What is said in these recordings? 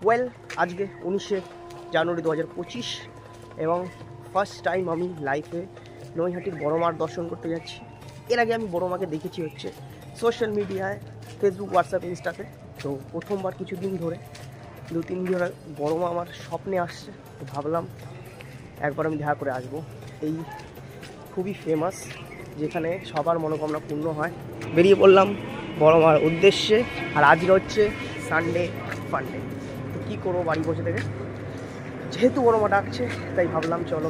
Well, আজকে 19শে জানুয়ারি 2025 এবং first time আমি লাইফে নৈহাটির বড় মার দর্শন করতে যাচ্ছি। এর আগে আমি বড় মাকে দেখেছি হচ্ছে সোশ্যাল মিডিয়ায়, ফেসবুক, হোয়াটসঅ্যাপ, ইনস্টাতে। তো প্রথমবার কিছুদিন ধরে 2-3 দিন ধরে বড় মা আমার স্বপ্নে আসছে। তো ভাবলাম একবার আমি দেখা করে আসবো। এই খুবই ফেমাস, যেখানে সবার মনোকামনা পূর্ণ হয়। বেরিয়ে পড়লাম বড় মার উদ্দেশ্যে। আর আজকে হচ্ছে সানডে ফান্ডে। তো কী করবো বাড়ি বসে থেকে, যেহেতু বড় মা ডাকছে তাই ভাবলাম চলো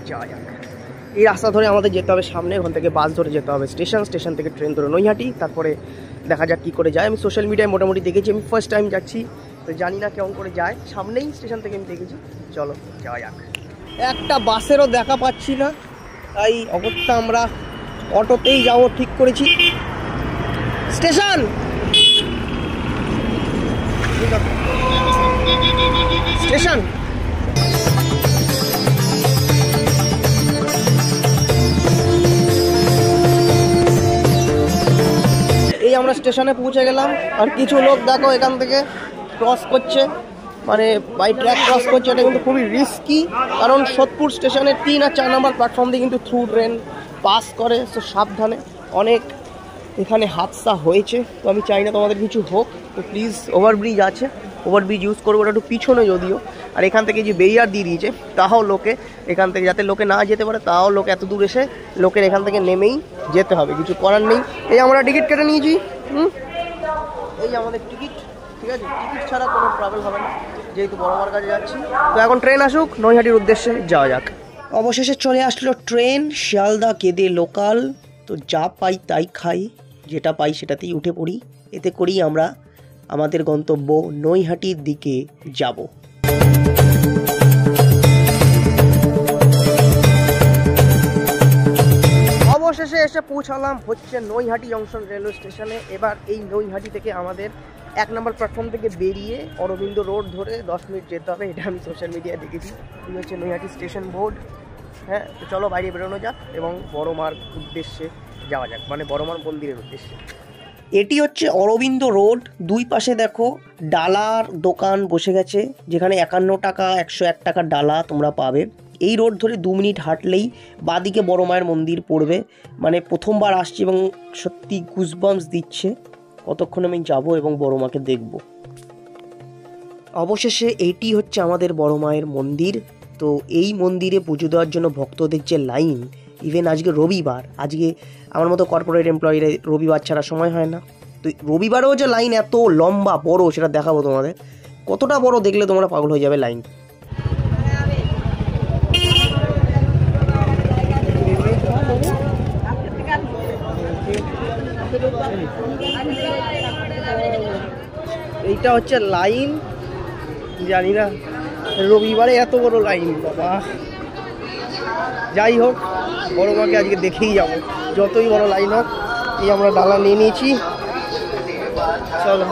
যাওয়া যাক। এই রাস্তা ধরে আমাদের যেতে হবে সামনে, ওখান থেকে বাস ধরে যেতে হবে স্টেশন থেকে ট্রেন ধরে নৈহাটি, তারপরে দেখা যাক কী করে যায়। আমি সোশ্যাল মিডিয়ায় মোটামুটি দেখেছি, আমি ফার্স্ট টাইম যাচ্ছি তো জানি না কেমন করে যায়। সামনেই স্টেশন থেকে আমি দেখেছি, চলো যাওয়া যাক। একটা বাসেরও দেখা পাচ্ছি না, তাই অগত্যা আমরা অটোতেই যাবো ঠিক করেছি। স্টেশন স্টেশন এই আমরা স্টেশনে পৌঁছে গেলাম। আর কিছু লোক দেখো এখান থেকে ক্রস করছে, মানে বাই ট্র্যাক ক্রস করছে। এটা কিন্তু খুবই রিস্কি, কারণ সোদপুর স্টেশনের 3 আর 4 নম্বর প্ল্যাটফর্ম দিয়ে কিন্তু থ্রু ট্রেন পাস করে। তো সাবধানে, অনেক এখানে হাদসা হয়েছে। তো আমি চাই না তোমাদের কিছু হোক, তো প্লিজ ওভারব্রিজ আছে, ওভারব্রিজ ইউজ করবো। ওটা একটু পিছনে যদিও, আর এখান থেকে যে ব্যারিয়ার দিয়ে দিয়েছে তাও লোকে এখান থেকে যাতে লোকে না যেতে পারে, তাও লোক এত দূর এসে লোকের এখান থেকে নেমেই যেতে হবে, কিছু করার নেই। এই আমরা টিকিট কেটে নিয়েছি, এই আমাদের টিকিট, ঠিক আছে? টিকিট ছাড়া কোনো ট্রাভেল হবে না, যেহেতু বড় মার কাছে যাচ্ছি। তো এখন ট্রেন আসুক, নৈহাটির উদ্দেশ্যে যাওয়া যাক। অবশেষে চলে আসলো ট্রেন, শিয়ালদা কেদে লোকাল। তো যা পাই তাই খাই, যেটা পাই সেটাতেই উঠে পড়ি। এতে করেই আমরা আমাদের গন্তব্য নৈহাটির দিকে যাব। অবশেষে এসে পৌঁছালাম হচ্ছে নৈহাটি জংশন রেলওয়ে স্টেশনে। এবার এই নৈহাটি থেকে আমাদের 1 নম্বর প্ল্যাটফর্ম থেকে বেরিয়ে অরবিন্দ রোড ধরে 10 মিনিট যেতে হবে। এটা আমি সোশ্যাল মিডিয়ায় দেখেছি। এই হচ্ছে নৈহাটি স্টেশন বোর্ড। হ্যাঁ, তো চলো বাইরে বেরোনো যাক এবং বড় মার উদ্দেশ্যে যাওয়া যাক, মানে বড় মার মন্দিরের উদ্দেশ্যে। এটি হচ্ছে অরবিন্দ রোড। দুই পাশে দেখো ডালার দোকান বসে গেছে, যেখানে 51 টাকা 101 টাকার ডালা তোমরা পাবে। এই রোড ধরে 2 মিনিট হাঁটলেই বাদিকে বড় মায়ের মন্দির পড়বে। মানে প্রথমবার আসছি এবং সত্যি গুজবাম্পস দিচ্ছে। কতক্ষণ আমি যাব এবং বড় মাকে দেখব। অবশেষে এইটি হচ্ছে আমাদের বড় মায়ের মন্দির। তো এই মন্দিরে পুজো দেওয়ার জন্য ভক্তদের যে লাইন, ইভেন আজকে রবিবার, আজকে আমার মতো কর্পোরেট এমপ্লয়িরা রবিবার ছাড়া সময় হয় না। তো রবিবারেও যে লাইন এত লম্বা বড়, সেটা দেখাবো তোমাদের। কতটা বড় দেখলে তোমরা পাগল হয়ে যাবে লাইন। এইটা হচ্ছে লাইন, জানি না রবিবারে এত বড় লাইন, বাবা। যাই হোক, বড় মাকে আজকে দেখেই যাব, যতই বড় লাইন হোক। এই আমরা ডালা নিয়ে নিয়েছি, চলো।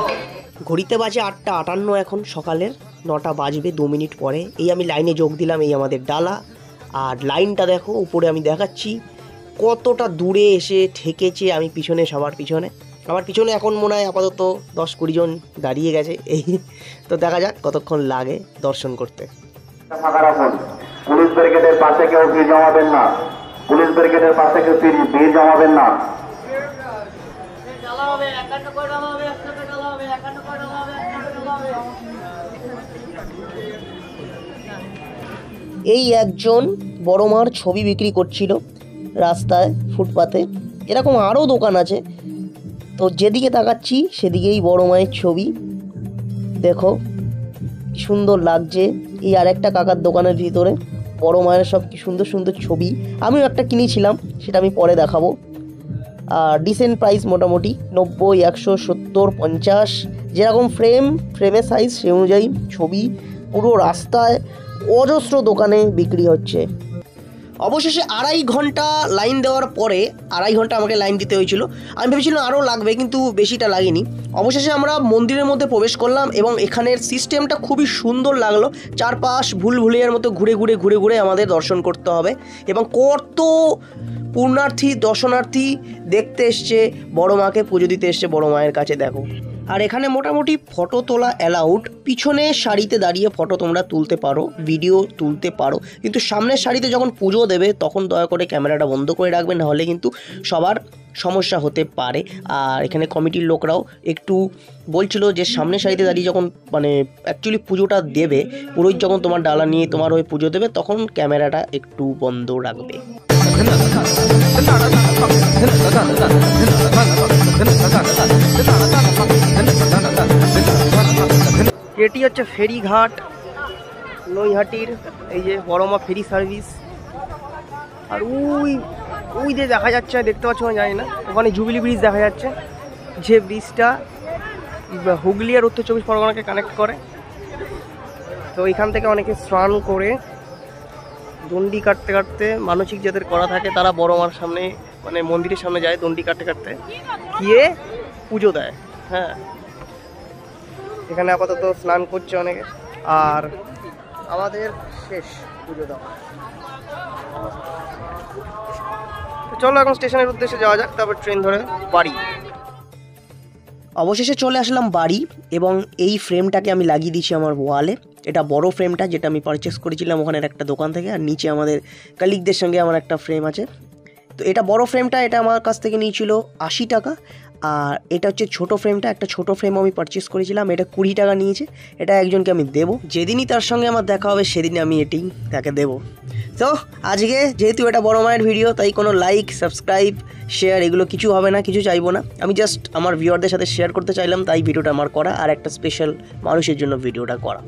ঘড়িতে বাজে 8:58 এখন সকালের, 9টা বাজবে 2 মিনিট পরে। এই আমি লাইনে যোগ দিলাম, এই আমাদের ডালা। আর লাইনটা দেখো উপরে, আমি দেখাচ্ছি কতটা দূরে এসে ঠেকেছে। আমি পিছনে, সবার পিছনে, আমার পিছনে এখন মনে হয় আপাতত 10-20 জন দাঁড়িয়ে গেছে। এই তো দেখা যাক কতক্ষণ লাগে দর্শন করতে। পুলিশ ব্যারিকেডের পাশে কেউ ভিড় জমাবেন না, পুলিশ ব্যারিকেডের পাশে কেউ ভিড় জমাবেন না। এই একজন বড় মার ছবি বিক্রি করছিল রাস্তায়, ফুটপাতে। এরকম আরও দোকান আছে, তো যেদিকে তাকাচ্ছি সেদিকেই বড় মায়ের ছবি। দেখো সুন্দর লাগছে। এই আরেকটা কাকার দোকানের ভিতরে বড় মায়ের সব কি সুন্দর সুন্দর ছবি। আমিও একটা কিনেছিলাম, সেটা আমি পরে দেখাবো। আর ডিসেন্ট প্রাইস, মোটামুটি 90, 100, 70, 50, যেরকম ফ্রেমের সাইজ সেই অনুযায়ী ছবি। পুরো রাস্তায় অজস্র দোকানে বিক্রি হচ্ছে। অবশেষে 2.5 ঘন্টা লাইন দেওয়ার পরে, 2.5 ঘন্টা আমাকে লাইন দিতে হয়েছিল। আমি ভেবেছিলাম আরও লাগবে, কিন্তু বেশিটা লাগেনি। অবশেষে আমরা মন্দিরের মধ্যে প্রবেশ করলাম এবং এখানের সিস্টেমটা খুবই সুন্দর লাগলো। চারপাশ ভুলভুলিয়ার মতো ঘুরে ঘুরে আমাদের দর্শন করতে হবে। এবং কত পুণ্যার্থী, দর্শনার্থী দেখতে এসছে, বড় মাকে পুজো দিতে এসছে বড় মায়ের কাছে। দেখো আর এখানে মোটামুটি ফটো তোলা অ্যালাউড। পিছনে সারিতে দাঁড়িয়ে ফটো তোমরা তুলতে পারো, ভিডিও তুলতে পারো, কিন্তু সামনের সারিতে যখন পুজো দেবে তখন দয়া করে ক্যামেরাটা বন্ধ করে রাখবে, নাহলে কিন্তু সবার সমস্যা হতে পারে। আর এখানে কমিটির লোকরাও একটু বলছিল যে সামনের সারিতে দাঁড়িয়ে যখন মানে অ্যাকচুয়ালি পুজোটা দেবে, পুরোহিত যখন তোমার ডালা নিয়ে তোমার হয়ে পুজো দেবে তখন ক্যামেরাটা একটু বন্ধ রাখবে। এটি হচ্ছে ফেরিঘাট নৈহাটির, এই যে বড়মা ফেরি সার্ভিস। আর ওই যে দেখা যাচ্ছে, দেখতে পাচ্ছ না জানি না, ওখানে জুবিলি ব্রিজ দেখা যাচ্ছে, যে ব্রিজটা হুগলি আর উত্তর চব্বিশ পরগনাকে কানেক্ট করে। তো এখান থেকে অনেকে স্নান করে দণ্ডি কাটতে কাটতে, মানসিক যাদের করা থাকে তারা বড় মার সামনে মানে মন্দিরের সামনে যায়, দণ্ডি কাটতে কাটতে গিয়ে পুজো দেয়। হ্যাঁ, এখানে আপাতত স্নান করছে অনেকে। আর আমাদের শেষ পুজো দেওয়া। চলো এখন স্টেশনের উদ্দেশ্যে যাওয়া যাক, তারপর ট্রেন ধরে বাড়ি। অবশেষে চলে আসলাম বাড়ি, এবং এই ফ্রেমটাকে আমি লাগিয়ে দিয়েছি আমার ওয়ালে। এটা বড় ফ্রেমটা, যেটা আমি পারচেস করেছিলাম ওখানের একটা দোকান থেকে। আর নিচে আমাদের কালিগদের সঙ্গে আমার একটা ফ্রেম আছে। তো এটা বড় ফ্রেমটা, এটা আমার কাছ থেকে নিয়েছিল 80 টাকা। আর এটা হচ্ছে ছোটো ফ্রেমটা, একটা ছোটো ফ্রেম আমি পারচেস করেছিলাম, এটা 20 টাকা নিয়েছে। এটা একজনকে আমি দেবো, যেদিনই তার সঙ্গে আমার দেখা হবে সেদিনই আমি এটি তাকে দেবো। তো আজকে যেহেতু এটা বড় মায়ের ভিডিও, তাই কোনো লাইক, সাবস্ক্রাইব, শেয়ার এগুলো কিছু হবে না, কিছু চাইবো না। আমি জাস্ট আমার ভিউয়ারদের সাথে শেয়ার করতে চাইলাম, তাই ভিডিওটা আমার করা, আর একটা স্পেশাল মানুষের জন্য ভিডিওটা করা।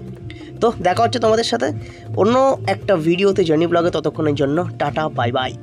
তো দেখা হচ্ছে তোমাদের সাথে অন্য একটা ভিডিওতে, জার্নি ব্লগে। ততক্ষণের জন্য টাটা, বাই বাই।